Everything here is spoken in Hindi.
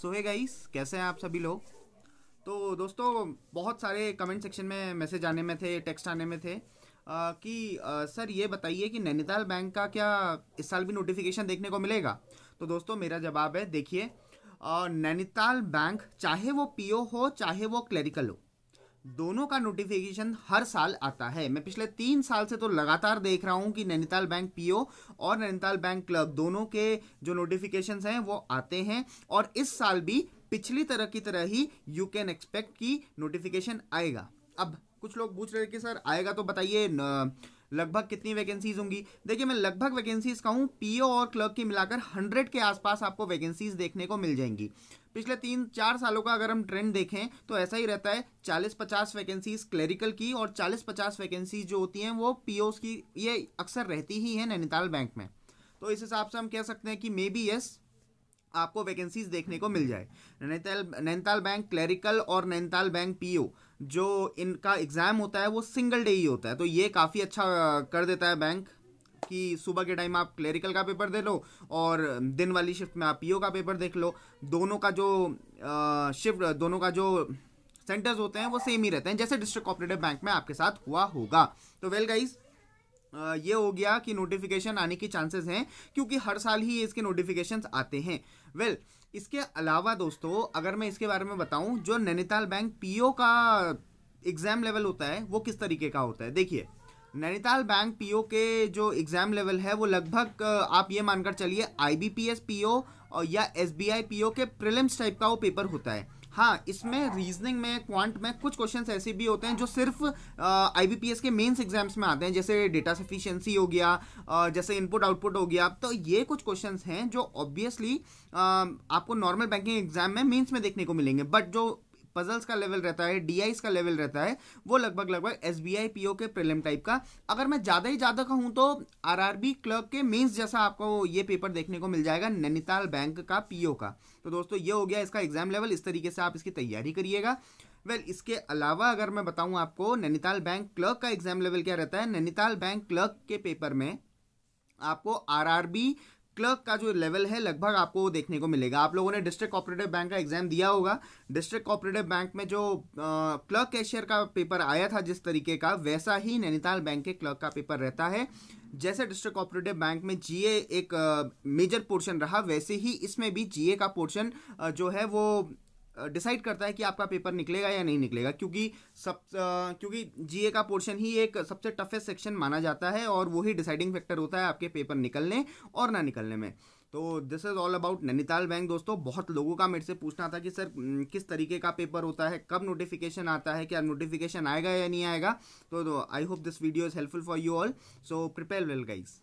सो हे गाइस, कैसे हैं आप सभी लोग। तो दोस्तों, बहुत सारे कमेंट सेक्शन में मैसेज आने में थे, टेक्स्ट आने में थे कि सर ये बताइए कि नैनीताल बैंक का क्या इस साल भी नोटिफिकेशन देखने को मिलेगा। तो दोस्तों, मेरा जवाब है, देखिए, नैनीताल बैंक चाहे वो पीओ हो चाहे वो क्लरिकल हो, दोनों का नोटिफिकेशन हर साल आता है। मैं पिछले 3 साल से तो लगातार देख रहा हूं कि नैनीताल बैंक पीओ और नैनीताल बैंक क्लर्क दोनों के जो नोटिफिकेशंस हैं वो आते हैं, और इस साल भी पिछली तरह की तरह ही यू कैन एक्सपेक्ट की नोटिफिकेशन आएगा। अब कुछ लोग पूछ रहे हैं कि सर आएगा तो बताइए लगभग कितनी वैकेंसीज होंगी। देखिए, मैं लगभग वैकेंसीज कहूँ, पीओ और क्लर्क की मिलाकर 100 के आसपास आपको वैकेंसीज देखने को मिल जाएंगी। पिछले 3-4 सालों का अगर हम ट्रेंड देखें तो ऐसा ही रहता है, 40-50 वैकेंसीज क्लरिकल की और 40-50 वैकेंसीज जो होती हैं वो पीओस की, ये अक्सर रहती ही है नैनीताल बैंक में। तो इस हिसाब से हम कह सकते हैं कि मे बी यस, आपको वैकेंसीज देखने को मिल जाए। नैनीताल बैंक क्लरिकल और नैनीताल बैंक पीओ, जो इनका एग्जाम होता है वो सिंगल डे ही होता है, तो ये काफ़ी अच्छा कर देता है बैंक कि सुबह के टाइम आप क्लरिकल का पेपर दे लो और दिन वाली शिफ्ट में आप पीओ का पेपर देख लो। दोनों का जो दोनों का जो सेंटर्स होते हैं वो सेम ही रहते हैं, जैसे डिस्ट्रिक्ट कोऑपरेटिव बैंक में आपके साथ हुआ होगा। तो वेल गाइस, ये हो गया कि नोटिफिकेशन आने की चांसेस हैं, क्योंकि हर साल ही इसके नोटिफिकेशंस आते हैं। वेल, इसके अलावा दोस्तों, अगर मैं इसके बारे में बताऊं, जो नैनीताल बैंक पीओ का एग्जाम लेवल होता है वो किस तरीके का होता है। देखिए, नैनीताल बैंक पीओ के जो एग्जाम लेवल है वो लगभग आप ये मानकर चलिए आईबीपीएस पीओ या एसबीआई पीओ के प्रीलिम्स टाइप का वो पेपर होता है। हाँ, इसमें रीजनिंग में, क्वांट में कुछ क्वेश्चंस ऐसे भी होते हैं जो सिर्फ आईबीपीएस के मेंस एग्जाम्स में आते हैं, जैसे डेटा सफिशिएंसी हो गया, जैसे इनपुट आउटपुट हो गया। तो ये कुछ क्वेश्चंस हैं जो ऑब्वियसली आपको नॉर्मल बैंकिंग एग्जाम में मेंस में देखने को मिलेंगे, बट जो पजल्स का लेवल रहता है, डीआईस का लेवल रहता है, वो लगभग एसबीआई पीओ के प्रीलिम टाइप का। अगर मैं ज़्यादा ही ज़्यादा कहूँ तो आरआरबी क्लर्क के मेंस जैसा आपको ये पेपर देखने को मिल जाएगा नैनीताल बैंक का पीओ का। तो दोस्तों, ये हो गया इसका एग्जाम लेवल, इस तरीके से आप इसकी तैयारी करिएगा। वेल, इसके अलावा अगर मैं बताऊँ आपको नैनीताल बैंक क्लर्क का एग्जाम लेवल क्या रहता है, नैनीताल बैंक क्लर्क के पेपर में आपको आरआरबी क्लर्क का जो लेवल है लगभग आपको देखने को मिलेगा। आप लोगों ने डिस्ट्रिक्ट कोऑपरेटिव बैंक का एग्जाम दिया होगा। डिस्ट्रिक्ट कोऑपरेटिव बैंक में जो क्लर्क कैशियर का पेपर आया था जिस तरीके का, वैसा ही नैनीताल बैंक के क्लर्क का पेपर रहता है। जैसे डिस्ट्रिक्ट कोऑपरेटिव बैंक में जीए एक मेजर पोर्शन रहा, वैसे ही इसमें भी जीए का पोर्शन जो है वो डिसाइड करता है कि आपका पेपर निकलेगा या नहीं निकलेगा, क्योंकि जीए का पोर्शन ही एक सबसे टफेस्ट सेक्शन माना जाता है और वही डिसाइडिंग फैक्टर होता है आपके पेपर निकलने और ना निकलने में। तो this is all about Nainital bank. दोस्तों, बहुत लोगों का मेरे से पूछना था कि सर किस तरीके का पेपर होता है, कब नोटिफिकेशन आता है, क्या नोटिफिकेशन आएगा या नहीं आएगा। तो I hope this video is helpful for you all. So prepare well guys.